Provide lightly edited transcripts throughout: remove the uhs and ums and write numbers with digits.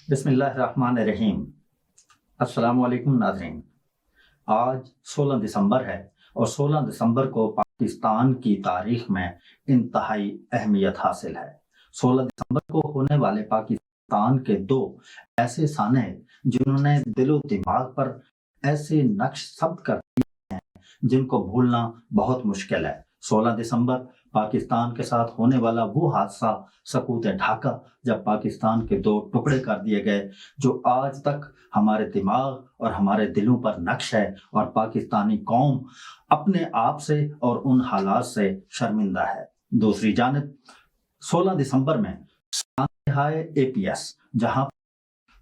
बिस्मिल्लाहिर्रहमानिर्रहीम। अस्सलामु अलैकुम नाज़रीन। आज 16 दिसंबर है और 16 दिसंबर को पाकिस्तान की तारीख में इंतहाई अहमियत हासिल है। 16 दिसंबर को होने वाले पाकिस्तान के दो ऐसे साने जिन्होंने दिलो दिमाग पर ऐसे नक्श सब्त कर जिनको भूलना बहुत मुश्किल है। 16 दिसंबर पाकिस्तान के साथ होने वाला वो हादसा सकूत ढाका, जब पाकिस्तान के दो टुकड़े कर दिए गए, जो आज तक हमारे दिमाग और हमारे दिलों पर नक्श है और पाकिस्तानी कौम अपने आप से और उन हालात से शर्मिंदा है। दूसरी जानिब 16 दिसंबर में सानहाय APS, जहां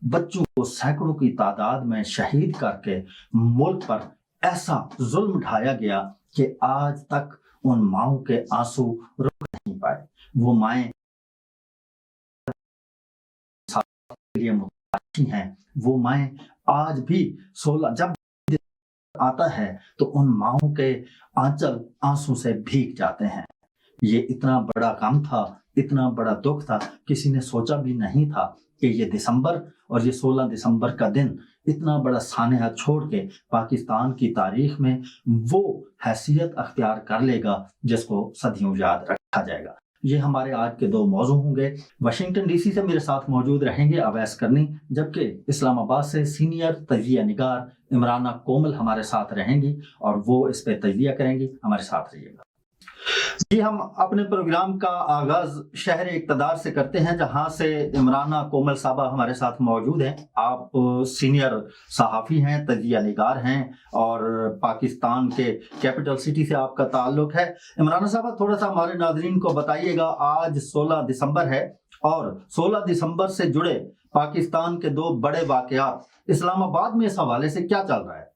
बच्चों को सैकड़ों की तादाद में शहीद करके मुल्क पर ऐसा जुल्म ढाया गया कि आज तक उन माओं के आंसू रुक नहीं पाए। वो माएं लिए मुताशी हैं। वो माएं आज भी 16 जब आता है तो उन माओं के आंचल आंसू से भीग जाते हैं। ये इतना बड़ा गम था, इतना बड़ा दुख था, किसी ने सोचा भी नहीं था कि ये दिसंबर और ये 16 दिसंबर का दिन इतना बड़ा सानहा छोड़ के पाकिस्तान की तारीख में वो हैसियत अख्तियार कर लेगा जिसको सदियों याद रखा जाएगा। ये हमारे आज के दो मौजू होंगे। वाशिंगटन DC से मेरे साथ मौजूद रहेंगे अवैस करनी, जबकि इस्लामाबाद से सीनियर तजिया निगार इमराना कोमल हमारे साथ रहेंगी और वो इस पे तजिया करेंगी। हमारे साथ रहिएगा जी। हम अपने प्रोग्राम का आगाज शहर इक़्तिदार से करते हैं, जहां से इमराना कोमल साहबा हमारे साथ मौजूद हैं। आप सीनियर सहाफ़ी हैं, तजिया निगार हैं और पाकिस्तान के कैपिटल सिटी से आपका ताल्लुक है। इमराना साहबा, थोड़ा सा हमारे नाज़रीन को बताइएगा, आज 16 दिसंबर है और 16 दिसंबर से जुड़े पाकिस्तान के दो बड़े वाक़यात इस्लामाबाद में इस हवाले से क्या चल रहा है?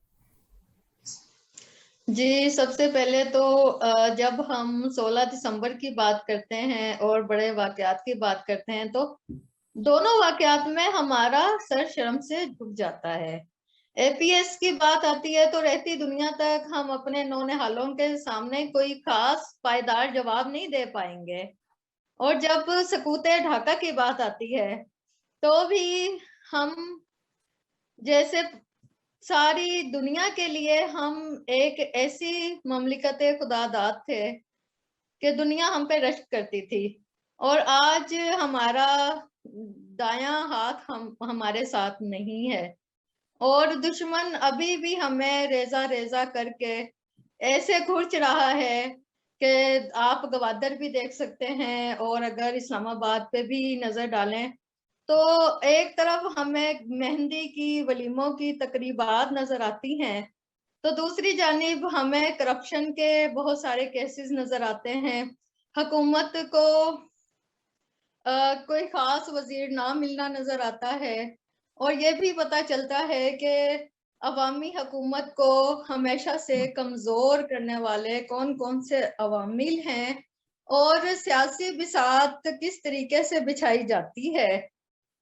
जी, सबसे पहले तो जब हम 16 दिसंबर की बात करते हैं और बड़े वाक़यात की बात करते हैं, तो दोनों वाक़यात में हमारा सर शर्म से झुक जाता है। APS की बात आती है तो रहती दुनिया तक हम अपने नौनिहालों के सामने कोई ख़ास पायदार जवाब नहीं दे पाएँगे। और जब सकूत ढाका की बात आती है, तो भी हम जैसे सारी दुनिया के लिए हम एक ऐसी ममलिकत खुदादाद थे कि दुनिया हम पे रश्क करती थी, और आज हमारा दायां हाथ हमारे साथ नहीं है और दुश्मन अभी भी हमें रेजा रेजा करके ऐसे खुर्च रहा है कि आप गवादर भी देख सकते हैं, और अगर इस्लामाबाद पे भी नजर डालें तो एक तरफ हमें मेहंदी की वलीमों की तकरीबात नजर आती हैं, तो दूसरी जानिब हमें करप्शन के बहुत सारे केसेस नजर आते हैं। हुकूमत को कोई खास वजीर ना मिलना नजर आता है, और ये भी पता चलता है कि अवामी हुकूमत को हमेशा से कमजोर करने वाले कौन कौन से अवामिल हैं और सियासी बिसात किस तरीके से बिछाई जाती है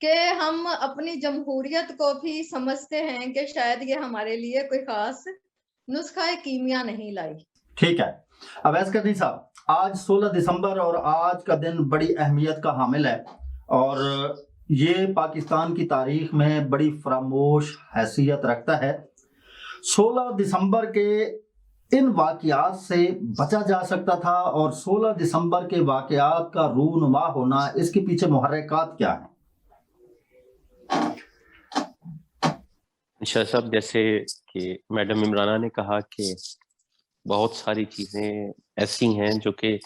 कि हम अपनी जमहूरियत को भी समझते हैं कि शायद ये हमारे लिए कोई खास नुस्खा कीमिया नहीं लाई। ठीक है अवैस करनी साहब, आज 16 दिसंबर और आज का दिन बड़ी अहमियत का हामिल है और ये पाकिस्तान की तारीख में बड़ी फरामोश हैसियत रखता है। 16 दिसंबर के इन वाक़यात से बचा जा सकता था और 16 दिसंबर के वाक़यात का रूनुमा होना, इसके पीछे मुहर्रिकात क्या है? शाह साहब, जैसे कि मैडम इमराना ने कहा कि बहुत सारी चीजें ऐसी हैं जो कि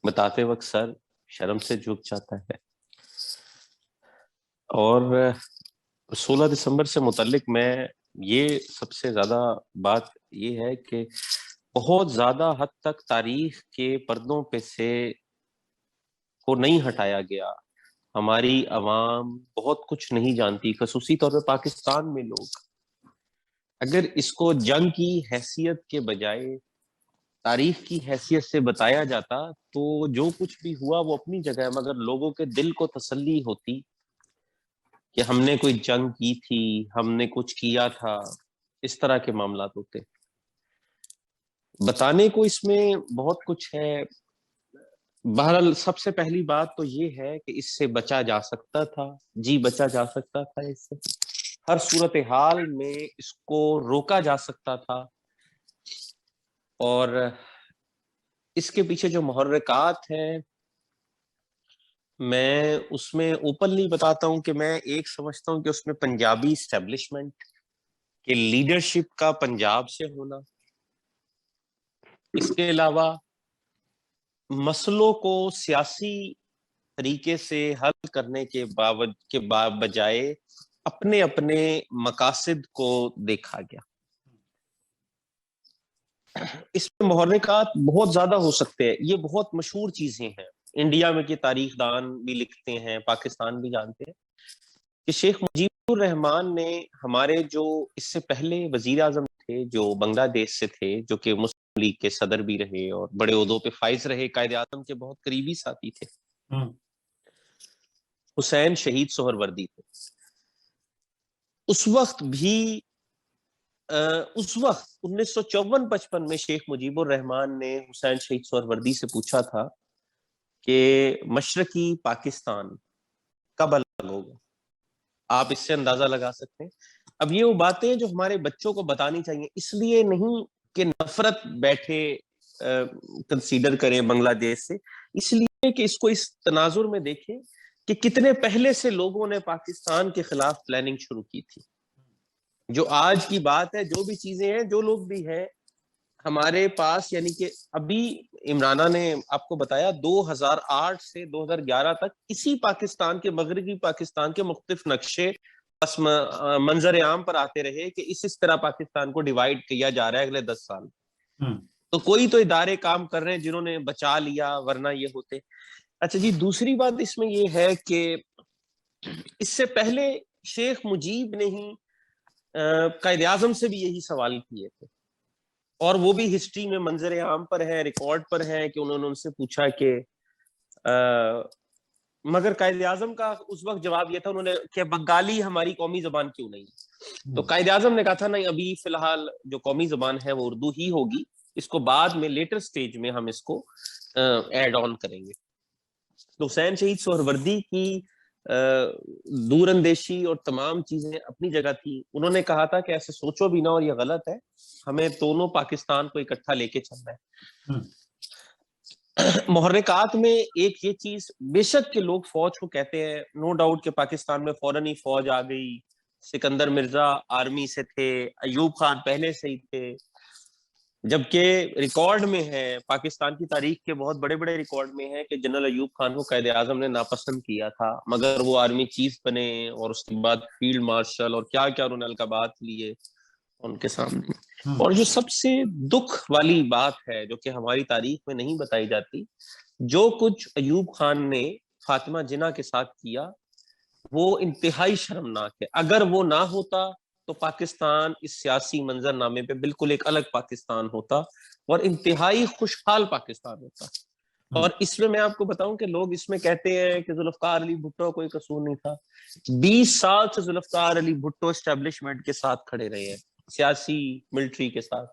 बताते वक्त सर शर्म से झुक जाता है। और 16 दिसंबर से मुतल्लिक मैं ये सबसे ज्यादा बात ये है कि बहुत ज्यादा हद तक तारीख के पर्दों पे से को नहीं हटाया गया। हमारी अवाम बहुत कुछ नहीं जानती, खसूसी तौर पे पाकिस्तान में लोग। अगर इसको जंग की हैसियत के बजाय तारीख की हैसियत से बताया जाता तो जो कुछ भी हुआ वो अपनी जगह है, मगर लोगों के दिल को तसल्ली होती कि हमने कोई जंग की थी, हमने कुछ किया था, इस तरह के मामला होते। बताने को इसमें बहुत कुछ है, बहरहाल सबसे पहली बात तो ये है कि इससे बचा जा सकता था, जी बचा जा सकता था इससे, हर सूरत हाल में इसको रोका जा सकता था। और इसके पीछे जो मुहर्रिकात हैं, मैं उसमें ओपनली बताता हूं कि मैं एक समझता हूं कि उसमें पंजाबी इस्टेब्लिशमेंट के लीडरशिप का पंजाब से होना, इसके अलावा मसलों को सियासी तरीके से हल करने के बजाय अपने अपने मकासद को देखा गया। इसमें मुहर्रिकात बहुत ज्यादा हो सकते हैं, ये बहुत मशहूर चीजें हैं, इंडिया में की तारीखदान भी लिखते हैं, पाकिस्तान भी जानते हैं कि शेख मुजीबुर रहमान ने हमारे जो इससे पहले वजीर आजम थे जो बांग्लादेश से थे, जो कि मुस्लिम लीग के सदर भी रहे और बड़े ओहदों पे फाइज रहे, कायद आजम के बहुत करीबी साथी थे, हुसैन शहीद सोहरवर्दी थे। उस वक्त 1954-55 में शेख मुजीबुर रहमान ने हुसैन शहीद सोहरवर्दी से पूछा था कि मशरकी पाकिस्तान कब अलग होगा। आप इससे अंदाजा लगा सकते हैं। अब ये वो बातें जो हमारे बच्चों को बतानी चाहिए, इसलिए नहीं कि नफरत बैठे कंसीडर करें बांग्लादेश से, इसलिए कि इसको इस तनाजुर में देखें कि कितने पहले से लोगों ने पाकिस्तान के खिलाफ प्लानिंग शुरू की थी। जो आज की बात है, जो भी चीजें हैं, जो लोग भी हैं हमारे पास, यानी कि अभी इमराना ने आपको बताया 2008 से 2011 तक इसी पाकिस्तान के, मगरबी पाकिस्तान के मुख्तलिफ नक्शे बस मंजर आम पर आते रहे कि इस तरह पाकिस्तान को डिवाइड किया जा रहा है अगले 10 साल। तो कोई तो इदारे काम कर रहे हैं जिन्होंने बचा लिया, वरना ये होते। अच्छा जी, दूसरी बात इसमें ये है कि इससे पहले शेख मुजीब ने ही कायद आजम से भी यही सवाल किए थे, और वो भी हिस्ट्री में मंजर आम पर है, रिकॉर्ड पर है कि उन्होंने उनसे पूछा कि मगर कायद आजम का उस वक्त जवाब ये था, उन्होंने कि बंगाली हमारी कौमी जबान क्यों नहीं। तो कायद आजम ने कहा था नहीं, अभी फिलहाल जो कौमी जबान है वो उर्दू ही होगी, इसको बाद में लेटर स्टेज में हम इसको ऐड ऑन करेंगे। तो हुसैन शहीद सोहरवर्दी की दूरअंदेशी और तमाम चीजें अपनी जगह थी। उन्होंने कहा था कि ऐसे सोचो भी ना और ये गलत है, हमें दोनों पाकिस्तान को इकट्ठा लेके चलना है। मुहर्रिकात में एक ये चीज, बेशक के लोग फौज को कहते हैं, नो डाउट के पाकिस्तान में फौरन ही फौज आ गई, सिकंदर मिर्जा आर्मी से थे, अयूब खान पहले से ही थे, जबकि रिकॉर्ड में है, पाकिस्तान की तारीख के बहुत बड़े बड़े रिकॉर्ड में है कि जनरल अयूब खान को कायद आजम ने नापसंद किया था, मगर वो आर्मी चीफ बने और उसके बाद फील्ड मार्शल और क्या क्या उन्होंने अलकाबात लिए उनके सामने। और जो सबसे दुख वाली बात है, जो कि हमारी तारीख में नहीं बताई जाती, जो कुछ अयूब खान ने फातिमा जिन्ना के साथ किया वो इंतहाई शर्मनाक है। अगर वो ना होता तो पाकिस्तान इस सियासी मंजरनामे पे बिल्कुल एक अलग पाकिस्तान होता और इंतहाई खुशहाल पाकिस्तान होता। और इसमें मैं आपको बताऊं कि लोग इसमें कहते हैं कि जुल्फकार अली भुट्टो कोई कसूर नहीं था। 20 साल से जुल्फकार अली भुट्टो एस्टेब्लिशमेंट के साथ खड़े रहे हैं, सियासी मिलिट्री के साथ।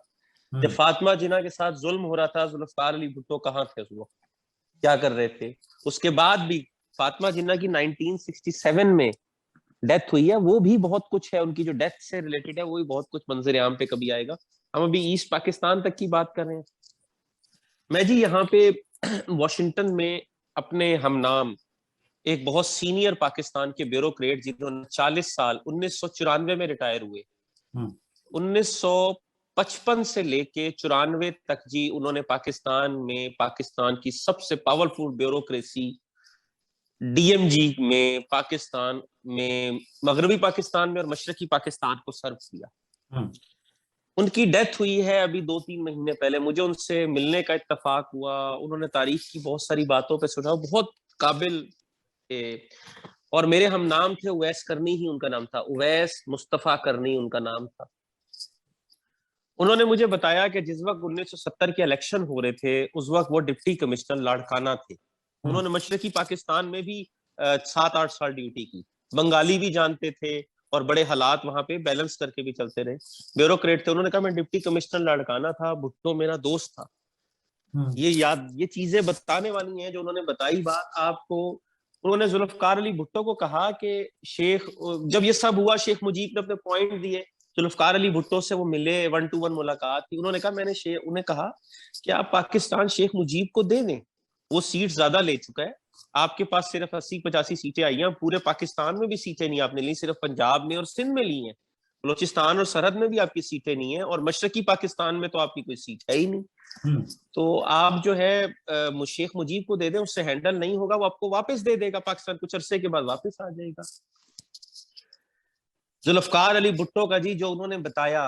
जब फातिमा जिन्ना के साथ जुल्म हो रहा था, जुल्फकार अली भुट्टो कहाँ थे उस वक्त, क्या कर रहे थे? उसके बाद भी फातिमा जिन्ना की 1967 में डेथ हुई है, वो भी बहुत कुछ है, उनकी जो डेथ से रिलेटेड है वो भी बहुत कुछ मंजर आम पे कभी आएगा। हम अभी ईस्ट पाकिस्तान तक की बात कर रहे हैं। मैं जी यहाँ पे वॉशिंगटन में अपने हमनाम एक बहुत सीनियर पाकिस्तान के ब्यूरोक्रेट, जिन्होंने 40 साल 1994 में रिटायर हुए, 1955 से लेके 94 तक जी उन्होंने पाकिस्तान में पाकिस्तान की सबसे पावरफुल ब्यूरोक्रेसी डीएमजी में, पाकिस्तान में, मगरबी पाकिस्तान में और मशरकी पाकिस्तान को सर्व किया। उनकी डेथ हुई है अभी 2-3 महीने पहले। मुझे उनसे मिलने का इत्तेफाक हुआ, उन्होंने तारीख की बहुत सारी बातों पे सुना, बहुत काबिल थे। और मेरे हम नाम थे, उवैस करनी ही उनका नाम था, उवैस मुस्तफा करनी उनका नाम था। उन्होंने मुझे बताया कि जिस वक्त 1970 के इलेक्शन हो रहे थे, उस वक्त वो डिप्टी कमिश्नर लाड़काना थे। उन्होंने मशरकी पाकिस्तान में भी 7-8 साल ड्यूटी की, बंगाली भी जानते थे और बड़े हालात वहां पे बैलेंस करके भी चलते रहे, ब्यूरोक्रेट थे। उन्होंने कहा मैं डिप्टी कमिश्नर लाड़काना था, भुट्टो मेरा दोस्त था, ये चीजें बताने वाली हैं जो उन्होंने बताई बात आपको। उन्होंने जुल्फकार अली भुट्टो को कहा कि शेख, जब ये सब हुआ शेख मुजीब ने अपने पॉइंट दिए, जुल्फकार अली भुट्टो से वो मिले, 1-to-1 मुलाकात की। उन्होंने कहा, मैंने उन्हें कहा कि आप पाकिस्तान शेख मुजीब को दे दें, वो सीट ज्यादा ले चुका है, आपके पास सिर्फ 80-85 सीटें आई हैं, पूरे पाकिस्तान में भी सीटें नहीं आपने ली, सिर्फ पंजाब में और सिंध में ली हैं, बलोचिस्तान और सरहद में भी आपकी सीटें नहीं है, और मशरकी पाकिस्तान में तो आपकी कोई सीट है ही नहीं। तो आप जो है शेख मुजीब को दे दें, उससे हैंडल नहीं होगा, वो आपको वापस दे देगा पाकिस्तान, कुछ अरसे के बाद वापस आ जाएगा। जुल्फकार अली भुट्टो का जी जो उन्होंने बताया,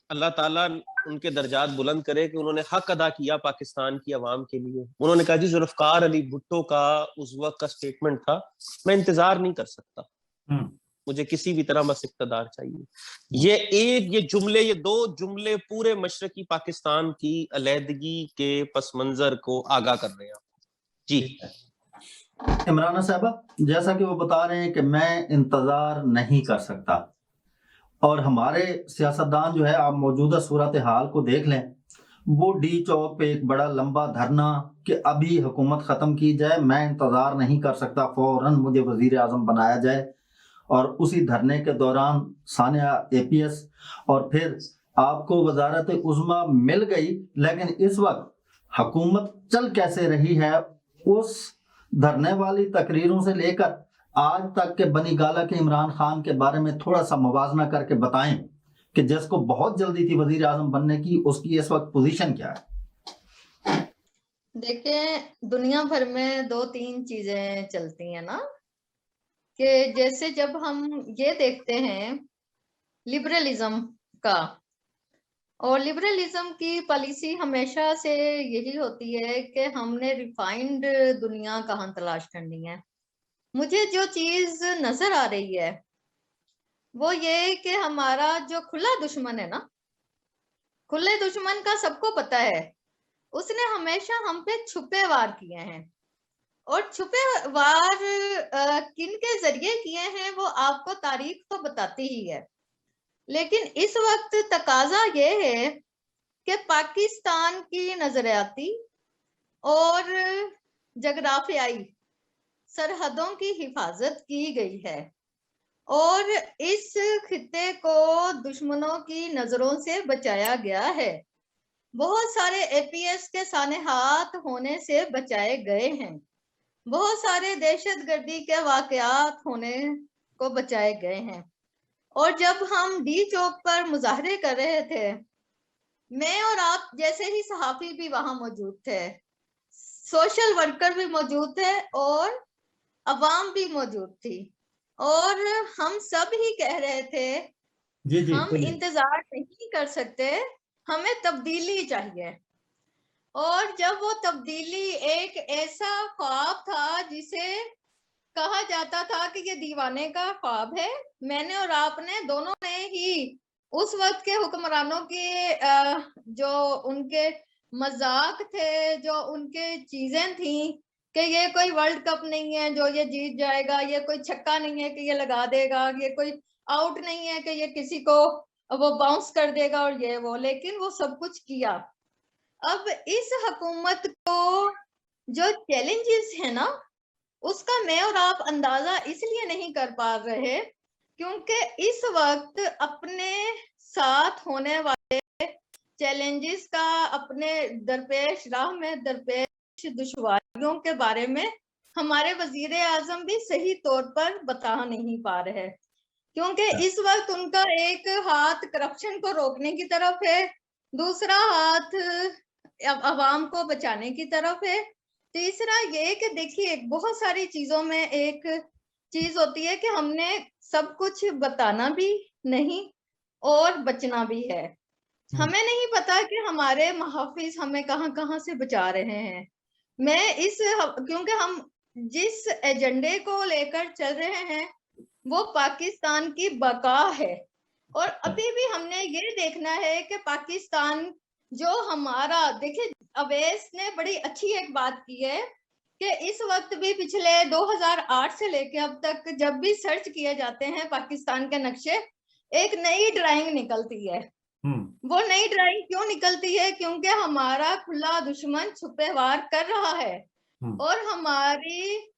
अल्लाह ताला उनके दर्जात बुलंद करे कि उन्होंने हक अदा किया पाकिस्तान की आवाम के लिए। उन्होंने कहा जी जुल्फकार अली भुट्टो का उस वक्त का स्टेटमेंट था, मैं इंतजार नहीं कर सकता, मुझे किसी भी तरह बस इक़्तिदार चाहिए। ये 2 जुमले पूरे मशरकी पाकिस्तान की अलहदगी के पस मंजर को आगाह कर रहे हैं जी। इमराना साहबा, जैसा कि वो बता रहे हैं कि मैं इंतजार नहीं कर सकता, और हमारे सियासतदान जो है, आप मौजूदा सूरत हाल को देख लें, वो डी चौक पे एक बड़ा लंबा धरना कि अभी हुकूमत ख़त्म की जाए, मैं इंतज़ार नहीं कर सकता, फ़ौरन मुझे वज़ीर आज़म बनाया जाए। और उसी धरने के दौरान सानिया APS, और फिर आपको वजारत उज़्मा मिल गई, लेकिन इस वक्त हुकूमत चल कैसे रही है, उस धरने वाली तकरीरों से लेकर आज तक के बनी गाला के इमरान खान के बारे में थोड़ा सा मुवाजना करके बताएं कि जिसको बहुत जल्दी थी वजीर आजम बनने की, उसकी इस वक्त पोजीशन क्या है? देखिए, दुनिया भर में 2-3 चीजें चलती हैं ना, कि जैसे जब हम ये देखते हैं लिबरलिज्म का, और लिबरलिज्म की पॉलिसी हमेशा से यही होती है कि हमने रिफाइंड दुनिया कहाँ तलाश करनी है। मुझे जो चीज नजर आ रही है वो ये कि हमारा जो खुला दुश्मन है ना, खुले दुश्मन का सबको पता है, उसने हमेशा हम पे छुपे वार किए हैं, और छुपे वार किन के जरिए किए हैं वो आपको तारीख तो बताती ही है। लेकिन इस वक्त तकाजा ये है कि पाकिस्तान की नजरियाती और जगराफियाई सरहदों की हिफाजत की गई है, और इस खित्ते को दुश्मनों की नजरों से बचाया गया है। बहुत सारे APS के साने हाथ होने से बचाए गए हैं, बहुत सारे दहशतगर्दी के वाकयात होने को बचाए गए हैं। और जब हम डी चौक पर मुजाहरे कर रहे थे, मैं और आप जैसे ही सहाफी भी वहां मौजूद थे, सोशल वर्कर भी मौजूद थे, और अवाम भी मौजूद थी, और हम सब ही कह रहे थे जी, हम इंतजार नहीं कर सकते, हमें तब्दीली चाहिए। और जब वो तब्दीली एक ऐसा ख्वाब था जिसे कहा जाता था कि ये दीवाने का ख्वाब है, मैंने और आपने दोनों ने ही उस वक्त के हुक्मरानों के जो उनके मजाक थे, जो उनके चीजें थी कि ये कोई वर्ल्ड कप नहीं है जो ये जीत जाएगा, ये कोई छक्का नहीं है कि ये लगा देगा, ये कोई आउट नहीं है कि ये किसी को वो बाउंस कर देगा और ये वो, लेकिन वो सब कुछ किया। अब इस हुकूमत को जो चैलेंजेस है ना, उसका मैं और आप अंदाजा इसलिए नहीं कर पा रहे क्योंकि इस वक्त अपने साथ होने वाले चैलेंजेस का, अपने दरपेश राह में दरपेश दुश्वारियों के बारे में हमारे वजीर आजम भी सही तौर पर बता नहीं पा रहे, क्योंकि इस वक्त उनका एक हाथ करप्शन को रोकने की तरफ है, दूसरा हाथ अवाम को बचाने की तरफ है, तीसरा ये कि देखिए बहुत सारी चीजों में एक चीज होती है कि हमने सब कुछ बताना भी नहीं और बचना भी है। हमें नहीं पता कि हमारे मुहाफिज हमें कहाँ कहाँ से बचा रहे हैं। क्योंकि हम जिस एजेंडे को लेकर चल रहे हैं वो पाकिस्तान की बका है, और अभी भी हमने ये देखना है कि पाकिस्तान जो हमारा, देखिए अवैस ने बड़ी अच्छी एक बात की है कि इस वक्त भी पिछले 2008 से लेके अब तक जब भी सर्च किए जाते हैं पाकिस्तान के नक्शे, एक नई ड्राइंग निकलती है। वो नई ड्राइंग क्यों निकलती है? क्योंकि हमारा खुला दुश्मन छुपे वार कर रहा है और हमारी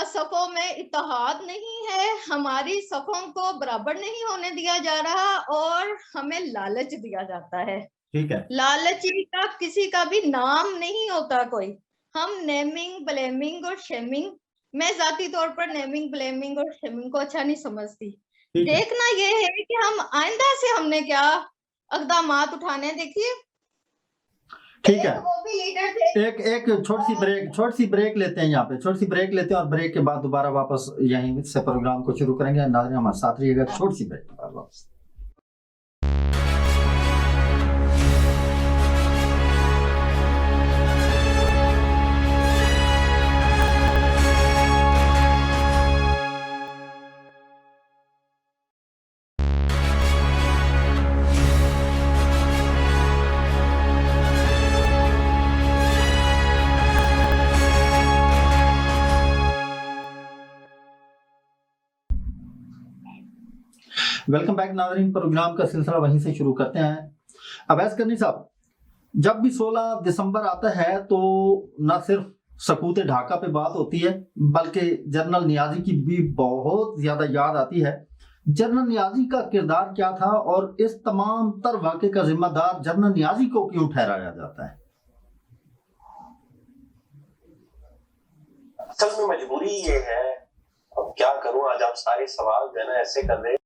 सफ़ों में इत्तेहाद नहीं है, हमारी सफ़ों को बराबर नहीं होने दिया जा रहा और हमें लालच दिया जाता है। ठीक है, लालची का किसी का भी नाम नहीं होता कोई। हम नेमिंग, ब्लेमिंग और शेमिंग, मैं ज़ाती तौर पर नेमिंग, ब्लेमिंग और शेमिंग को अच्छा नहीं समझती। ठीक है, देखना ये है कि हम आइंदा से हमने क्या इक़दामात उठाने, देखिए ठीक है। वो भी लीडर थे। एक छोटी सी ब्रेक लेते हैं, यहाँ पे छोटी सी ब्रेक लेते हैं और ब्रेक के बाद दोबारा वापस यहीं से प्रोग्राम को शुरू करेंगे। नाज़रीन हमारे साथ रहिएगा, छोटी सी ब्रेक के बाद वापस। वेलकम बैक नाज़रीन, प्रोग्राम का सिलसिला वहीं से शुरू करते हैं। अवैस करनी साहब, जब भी 16 दिसंबर आता है तो न सिर्फ सकूत ढाका पे बात होती है बल्कि जनरल नियाजी की भी बहुत ज्यादा याद आती है। जनरल नियाजी का किरदार क्या था और इस तमाम तर वाक़े का जिम्मेदार जनरल नियाजी को क्यों ठहराया जाता है? असल में मजबूरी ये है, अब क्या करूं, आज आप सारे सवाल जो है ना ऐसे कर रहे हैं।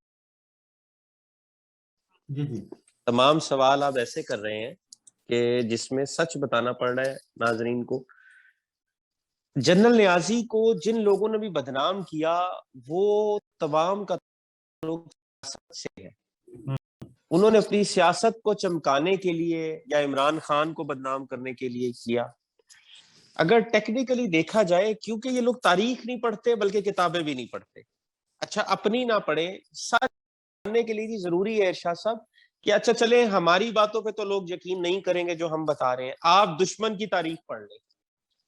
जी जी, तमाम सवाल आप ऐसे कर रहे हैं कि जिसमें सच बताना पड़ रहा है नाजरीन को। जनरल नियाजी को जिन लोगों ने भी बदनाम किया वो तमाम का लोग सियासत से है। उन्होंने अपनी सियासत को चमकाने के लिए या इमरान खान को बदनाम करने के लिए किया। अगर टेक्निकली देखा जाए, क्योंकि ये लोग तारीख नहीं पढ़ते बल्कि किताबें भी नहीं पढ़ते। अच्छा, अपनी ना पढ़े, सच जानने के लिए भी जरूरी है इरशाद साहब कि अच्छा चले हमारी बातों पे तो लोग यकीन नहीं करेंगे जो हम बता रहे हैं, आप दुश्मन की तारीख पढ़ लें।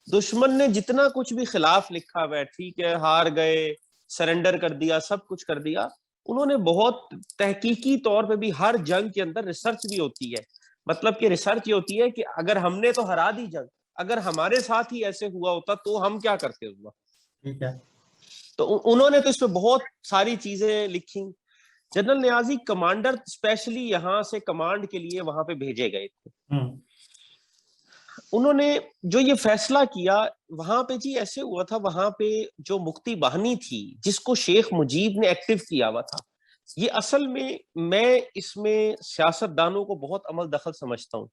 दुश्मन ने जितना कुछ भी खिलाफ लिखा हुआ है, ठीक है, हार गए, सरेंडर कर दिया, सब कुछ कर दिया, उन्होंने बहुत तहकीकी तौर पे भी, हर जंग के अंदर रिसर्च भी होती है। मतलब कि रिसर्च ये होती है कि अगर हमने तो हरा दी जंग, अगर हमारे साथ ही ऐसे हुआ होता तो हम क्या करते हुआ। ठीक है, तो उन्होंने तो इसमें बहुत सारी चीजें लिखी। जनरल नियाजी कमांडर स्पेशली यहाँ से कमांड के लिए वहां पे भेजे गए थे। उन्होंने जो ये फैसला किया, वहां पे जी ऐसे हुआ था, वहां पे जो मुक्ति बाहिनी थी जिसको शेख मुजीब ने एक्टिव किया हुआ था, ये असल में मैं इसमें सियासतदानों को बहुत अमल दखल समझता हूँ।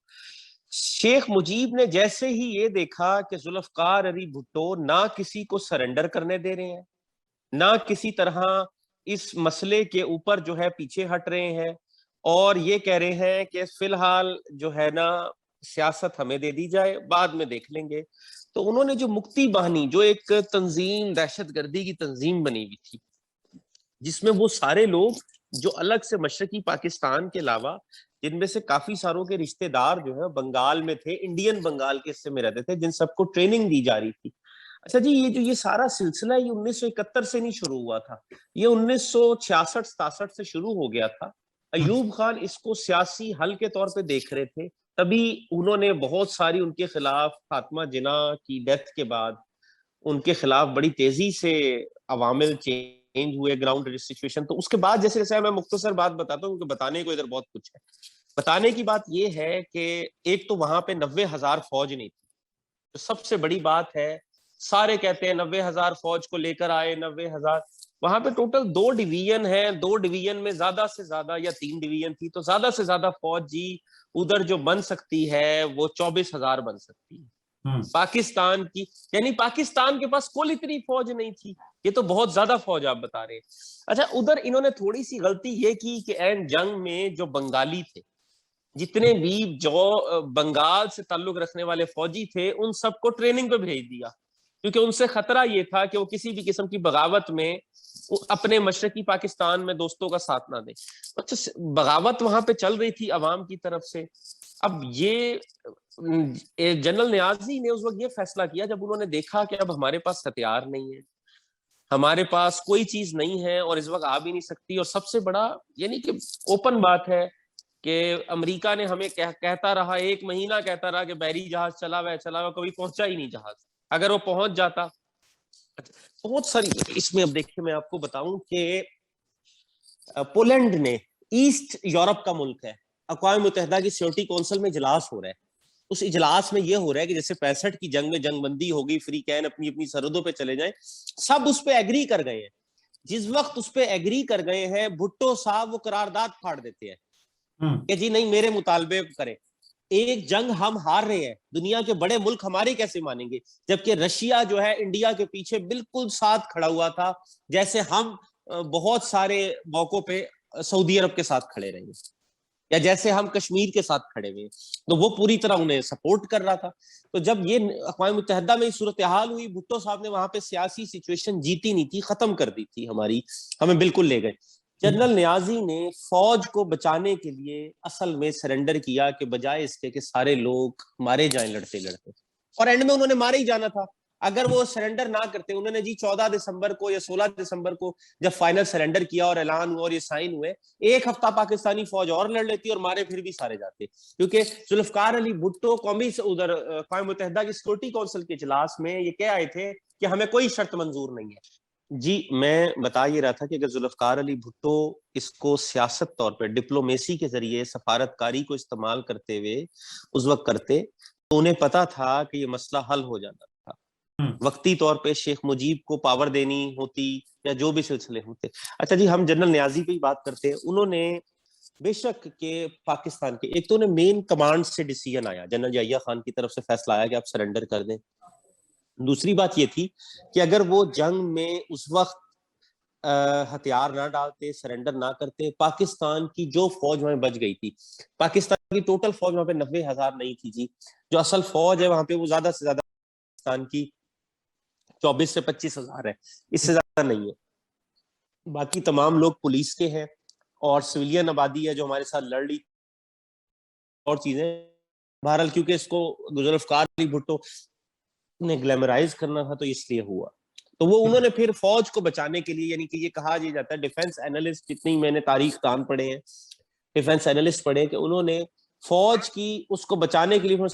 शेख मुजीब ने जैसे ही ये देखा कि जुल्फकार अली भुट्टो ना किसी को सरेंडर करने दे रहे हैं, ना किसी तरह इस मसले के ऊपर जो है पीछे हट रहे हैं, और ये कह रहे हैं कि फिलहाल जो है ना सियासत हमें दे दी जाए, बाद में देख लेंगे। तो उन्होंने जो मुक्ति बाहिनी, जो एक तंजीम, दहशतगर्दी की तंजीम बनी हुई थी, जिसमें वो सारे लोग जो अलग से मशरकी पाकिस्तान के अलावा, जिनमें से काफी सारों के रिश्तेदार जो है बंगाल में थे, इंडियन बंगाल के हिस्से में रहते थे, जिन सबको ट्रेनिंग दी जा रही थी। अच्छा जी, ये सारा सिलसिला ये 1971 से नहीं शुरू हुआ था, ये 1966-67 से शुरू हो गया था। अयूब खान इसको सियासी हल के तौर पे देख रहे थे, तभी उन्होंने बहुत सारी उनके खिलाफ, फातिमा जिना की डेथ के बाद उनके खिलाफ बड़ी तेजी से अवामिल चेंज हुए, ग्राउंड सिचुएशन। तो उसके बाद जैसे जैसे मैं मुख्तसर बात बताता हूँ, क्योंकि बताने को इधर बहुत कुछ है। बताने की बात यह है कि एक तो वहां पे 90,000 फौज नहीं थी, तो सबसे बड़ी बात है। सारे कहते हैं 90,000 फौज को लेकर आए, 90,000। वहां पे टोटल 2 डिवीजन है, 2 डिवीजन में ज्यादा से ज्यादा, या 3 डिवीजन थी, तो ज्यादा से ज्यादा फौज जी उधर जो बन सकती है वो 24,000 बन सकती है पाकिस्तान की। यानी पाकिस्तान के पास कुल इतनी फौज नहीं थी, ये तो बहुत ज्यादा फौज आप बता रहे हैं। अच्छा, उधर इन्होंने थोड़ी सी गलती ये की कि एंड जंग में जो बंगाली थे, जितने भी जो बंगाल से ताल्लुक रखने वाले फौजी थे, उन सबको ट्रेनिंग पे भेज दिया, क्योंकि उनसे खतरा ये था कि वो किसी भी किस्म की बगावत में अपने मशरकी पाकिस्तान में दोस्तों का साथ ना दे। अच्छा, बगावत वहां पे चल रही थी अवाम की तरफ से। अब ये जनरल नियाजी ने उस वक्त ये फैसला किया, जब उन्होंने देखा कि अब हमारे पास हथियार नहीं है, हमारे पास कोई चीज नहीं है और इस वक्त आ भी नहीं सकती, और सबसे बड़ा यानी कि ओपन बात है कि अमेरिका ने हमें कहता रहा, 1 महीना कहता रहा कि बहरी जहाज चला हुआ, कभी पहुंचा ही नहीं जहाज। अगर वो पहुंच जाता, बहुत सारी इसमें, अब देखिए मैं आपको बताऊं कि पोलैंड ने, ईस्ट यूरोप का मुल्क है, अक़वाम मुत्तहिदा की सिक्योरिटी काउंसिल में इजलास हो रहा है। उस इजलास में यह हो रहा है कि जैसे 65 की जंग में जंगबंदी होगी, फ्री कैन अपनी अपनी सरहदों पे चले जाएं, सब उस पे एग्री कर गए हैं। जिस वक्त उस पे एग्री कर गए हैं, भुट्टो साहब वो करारदाद फाड़ देते हैं कि जी नहीं, मेरे मुतालबे करें। एक जंग हम हार रहे हैं, दुनिया के बड़े मुल्क हमारे कैसे मानेंगे, जबकि रशिया जो है इंडिया के पीछे बिल्कुल साथ खड़ा हुआ था, जैसे हम बहुत सारे मौकों पे सऊदी अरब के साथ खड़े रहेंगे, या जैसे हम कश्मीर के साथ खड़े हुए। तो वो पूरी तरह उन्हें सपोर्ट कर रहा था। तो जब ये अक़वाम मुत्तहिदा में सूरत हाल हुई, भुट्टो साहब ने वहां पे सियासी सिचुएशन जीती नहीं थी, खत्म कर दी थी हमारी, हमें बिल्कुल ले गए। जनरल नियाजी ने फौज को बचाने के लिए असल में सरेंडर किया कि बजाय इसके कि सारे लोग मारे जाएं लड़ते लड़ते, और एंड में उन्होंने मारे ही जाना था। अगर वो सरेंडर ना करते, उन्होंने जी 14 दिसंबर को या 16 दिसंबर को जब फाइनल सरेंडर किया और ऐलान हुआ और ये साइन हुए, 1 हफ्ता पाकिस्तानी फौज और लड़ लेती और मारे फिर भी सारे जाते, क्योंकि जुल्फकार अली भुट्टो कौमी उधर अक़वाम मुत्तहिदा की सिक्योरिटी काउंसिल के इजलास में ये कह आए थे कि हमें कोई शर्त मंजूर नहीं है। जी, मैं बता ये रहा था कि अगर जुल्फकार अली भुट्टो इसको सियासत तौर पर डिप्लोमेसी के जरिए सफारतकारी को इस्तेमाल करते हुए उस वक्त करते, तो उन्हें पता था कि ये मसला हल हो जाता था। वक्ती तौर पे शेख मुजीब को पावर देनी होती या जो भी सिलसिले होते। अच्छा जी, हम जनरल नियाजी पे ही बात करते हैं। उन्होंने बेशक के पाकिस्तान के, एक तो उन्हें मेन कमांड से डिसीजन आया, जनरल याहिया खान की तरफ से फैसला आया कि आप सरेंडर कर दें। दूसरी बात ये थी कि अगर वो जंग में उस वक्त हथियार ना डालते, सरेंडर ना करते, पाकिस्तान की जो फौज वहां बच गई थी, पाकिस्तान की टोटल फौज वहां पे 90,000 नहीं थी जी, जो असल फौज है वहां पे वो ज्यादा से ज्यादा पाकिस्तान की 24 से 25,000 है, इससे ज्यादा नहीं है। बाकी तमाम लोग पुलिस के हैं और सिविलियन आबादी है जो हमारे साथ लड़ रही और चीजें। बहरहाल क्योंकि इसको जुल्फकार अली भुट्टो ने ग्लैमराइज करना था तो इसलिए हुआ। तो वो उन्होंने फिर फौज को बचाने के लिए, यानी कि ये कहा जाता है, डिफेंस एनालिस्ट, जितनी मैंने तारीख कान पढ़े हैं, डिफेंस एनालिस्ट पढ़े, कि उन्होंने फौज की उसको बचाने के लिए,